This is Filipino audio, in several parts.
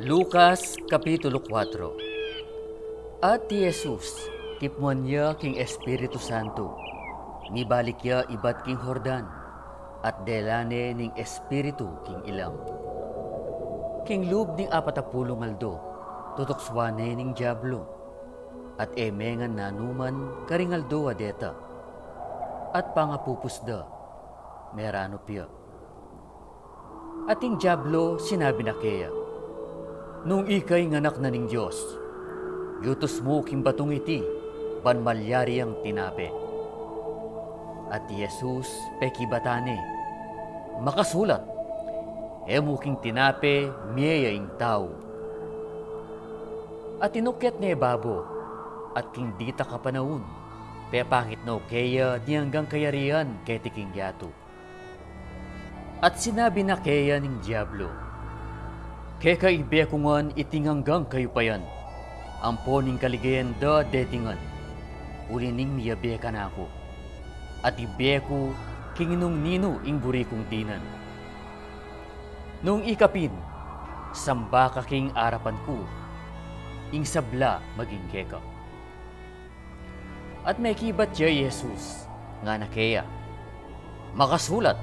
Lucas Kapitulo 4. At ti Jesus, tipmuan niya king Espiritu Santo, nibalik niya ibat king Hordan, at delane ning Espiritu king ilang. King loob ning 40 ngaldo, tutukswane ning Diablo, at emengan nanuman karingaldo adeta, at pangapupusda, merano piya. At ing Diablo sinabi na kaya, nung ikay nganak na ning Diyos, yutos mo king batong iti, banmalyari ang tinape. At Jesus pekibatane, makasulat, emo king tinape, miya ing tao. At inukyat ni babo, at king dita kapanaon, pepangit no kaya di hanggang kayarian kay tiking yato. At sinabi na kaya ning Diablo, kaya kaibekungan itinganggang kayo pa yan. Amponing kaligayan da detingan. Ulining miyabekan ako. At ibeku kinginong nino ing burikong tinan. Nung ikapin, samba ka king arapan ko. Ing sabla maging keka. At may kibat siya Jesus, nga na kaya. Makasulat,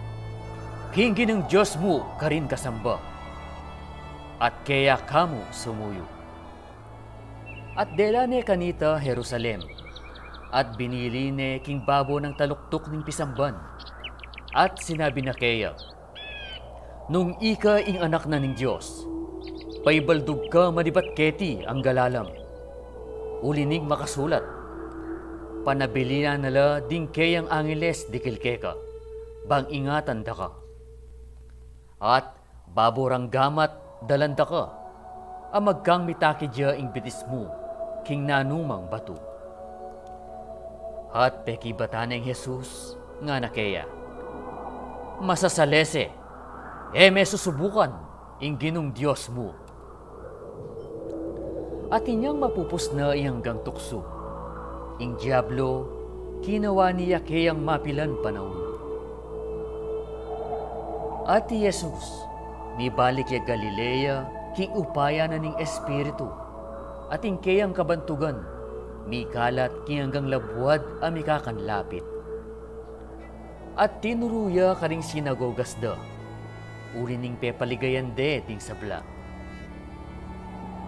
king ginang Diyos mo karin kasamba. At kaya kamo sumuyo. At delane kanita Jerusalem, at binili ne king babo ng taluktok ning pisamban. At sinabi na kaya, nung ika ing anak na ning Diyos, paibaldug ka madibat keti ang galalam. Ulinig makasulat, panabili na nala ding kayang angeles dikilkeka, bang ingatan da ka. At baborang gamat dalanda ka, amagkang mitaki diya ing bitis mo, king nanumang bato. At pekibata ng Jesus, nga na kaya, masasalese, may susubukan, ing ginong Diyos mo. At inyang mapupus na iyanggang tukso, ing Diablo, kinawa niya kayang mapilan panahon. At Jesus, nibalik ya Galilea, king upaya na ning Espiritu, at ing kayang kabantugan, mikalat king hanggang labuad amikakan lapit. At tinuruya karing sinagogas da, uri ning pepaligayan de ting sabla.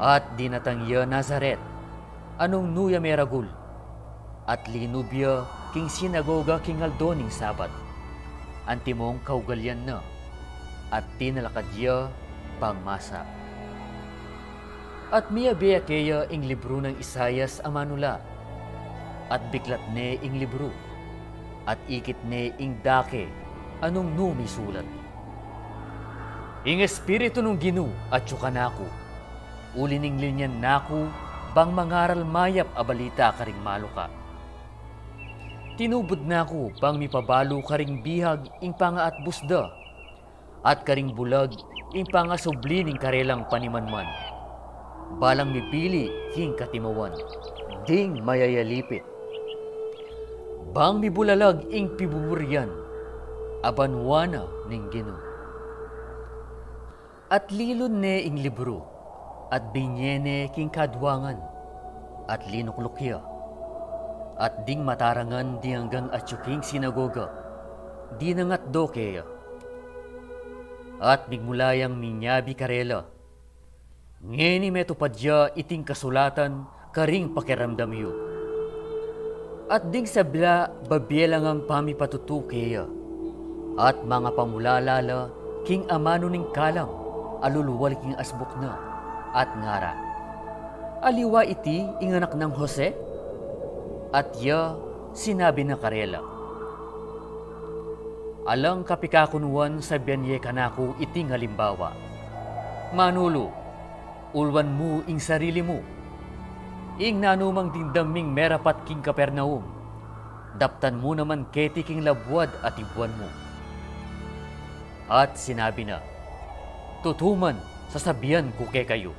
At dinatangya Nazaret, anong nuya meragul, at linubya king sinagoga king aldo ning Sabat, antimong kaugalyan na, at tinalakadya pangmasa. At miyabiya kaya ing libro ng Isayas amanula, at biklat ne ing libro, at ikit ne ing dake, anong numisulat. Ing espiritu nung Ginu at yukanako, ulining linyan nako, bang mangaral mayap abalita karing maluka. Tinubod nako, bang mipabalo karing bihag ing pangaat busda, at karing bulag, ing pangasubli ning karelang panimanman. Balang mipili, king katimawan, ding mayayalipit. Bang mibulalag, ing pibuburian, abanwana ning Gino. At lilon ne ing libro, at binyene king kadwangan, at linuklukya. At ding matarangan di hanggang atyuking sinagoga, di nangat do kaya. At bigmulayang minyabi karela, ngeni metupadya iting kasulatan karing pakiramdam yu. At ding sabla babielang ang pamipatutukeya, at mga pamulalala king amano ning kalam, aluluwal king asbuk na, at ngara. Aliwa iti inganak ng Jose? At ya sinabi na karela, alang kapikakunuan sa bianye kanako iting halimbawa. Manulo, ulwan mo ing sarili mo. Ing nanumang dindaming merapat king Kapernaum. Daptan mo naman keti king labuad at ibuan mo. At sinabi na, tutuman sasabihan ko kay kayo.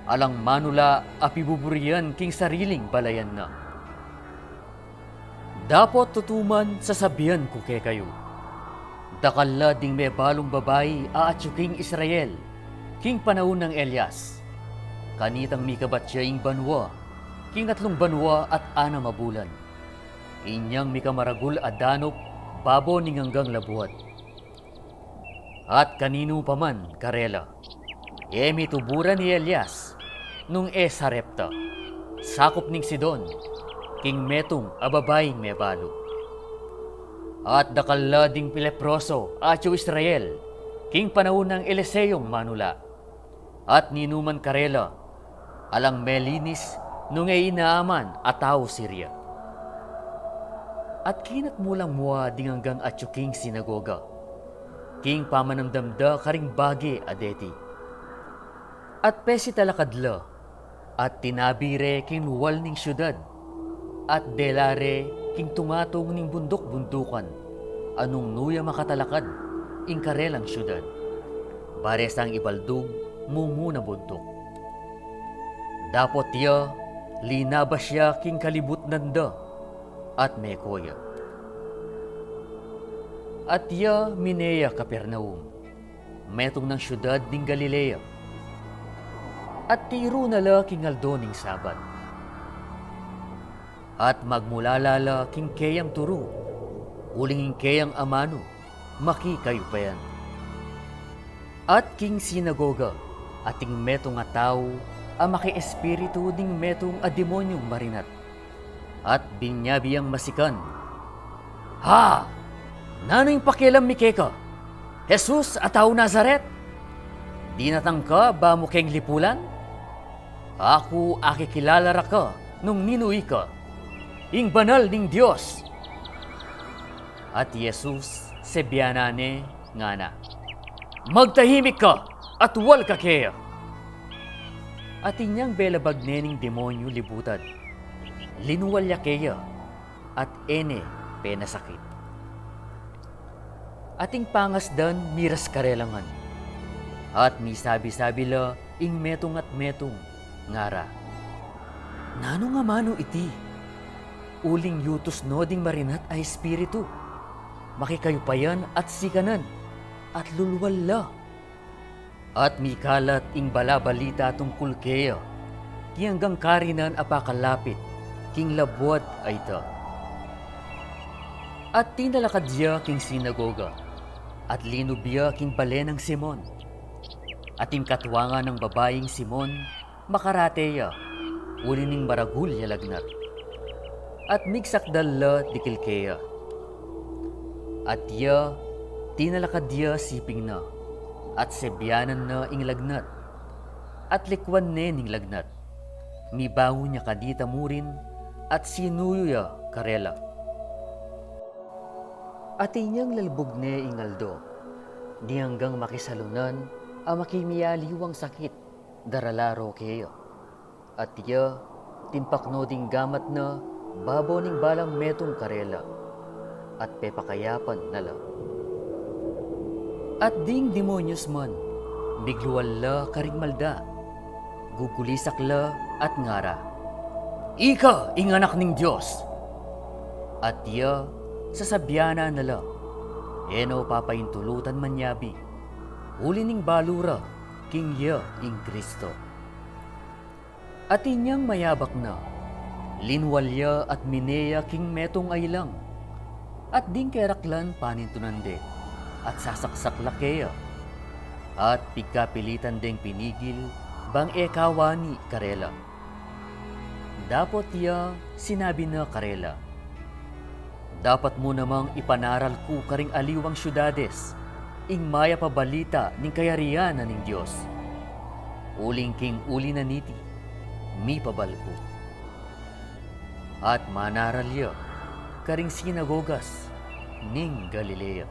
Alang manula apibuburian king sariling balayan na. Dapat tutuman sasabihan ko kay kayo. Dakalla ding may balong babayi aatsuking Israel, king panahon ng Elias. Kanitang mikabat siya ing banwa, king 3 banwa at 6 mabulan. Inyang mikamaragul adanop, babo ning hanggang labuhat. At kanino paman, karela, mituburan ni Elias, nung Sarepta, sakop ning Sidon, king metong ababaying may balo. At dakalla ding pileproso atyo Israel, king panahon ng Eliseyong manula. At ninuman karela, alang melinis nung inaaman ataw Syria. At kinat mulang mua ding hanggang atyo king sinagoga, king pamanamdamda karing bagi adeti. At pesi talakadla, at tinabire king luwal ning syudad, at delare king tungatong ning bundok-bundukan, anong nuya makatalakad, ing karelang syudad. Baresang ibaldog, mumuna bundok. Dapot tiya, linabas siya king kalibut nanda, at mekoya. At tiya mineya Kapernaum, metong ng syudad ning Galilea. At tiro nala king aldo ning Sabat. At magmulalala king keyang turo, uling keyang amano, maki kayo pa yan. At king sinagoga, ating metong nga tao, maki espiritu ding metong a demonyong marinat. At binyabiyang masikan, "Ha! Nano'y pakialam mi keka? Jesus ataw Nazaret? Di natangka ba mo keng lipulan? Ako akikilalara ka nung ninuwi ka, ing banal ning Diyos." At Jesus sebyanane nga na, "Magtahimik ka at wal ka kaya." At inyang belabag nening demonyo libutan, linuwalya kaya at penasakit. Ating pangasdan miras karelangan, at misabi-sabi la ing metong at metong ngara, "Nano nga mano iti? Uling yutos no ding marinat ay espiritu, makikayupayan at sikanan, at lulwalla." At mikalat ing balabalita tungkol kaya, kiyanggang karinan apakalapit, king labwat ay ta. At tinalakad siya king sinagoga, at linubya king balen ng Simon. At ing katwangan ng babaeng Simon, makarateya, ulining maragul yalagnat. At migsakdalla dikilkeya. At ya, tinalakad ya siping na, at sebyanan na ing lagnat, at likwan ne ning lagnat. Mibango niya kadita murin, at sinuyo ya karela. At inyang lalbog ne ing aldo, di hanggang makisalunan, makimiyaliwang sakit, daralaro keyo. At ya, timpakno ding gamat na, babo ning balang metong karela, at pepakayapan nala. At ding demonyos man, bigluwal karing malda, gugulisak la at ngara, "Ika ing anak ning Diyos!" At ya, sasabyana nala, eno papahintulutan manyabi, uli ning balura, king ya ing Kristo. At inyang mayabak na, linwalya at mineya king metong aylang, at ding keraklan panintunande, at sasaksak lakeya, at pigkapilitan ding pinigil, bang ekawani karela. Dapat ya sinabi na karela, "Dapat mo namang ipanaral ko karing aliwang syudades, ing maya pabalita ning kayarian na ning Diyos. Uling king uli na niti, mi pabalko." At manaralya karing sinagogas ning Galilea.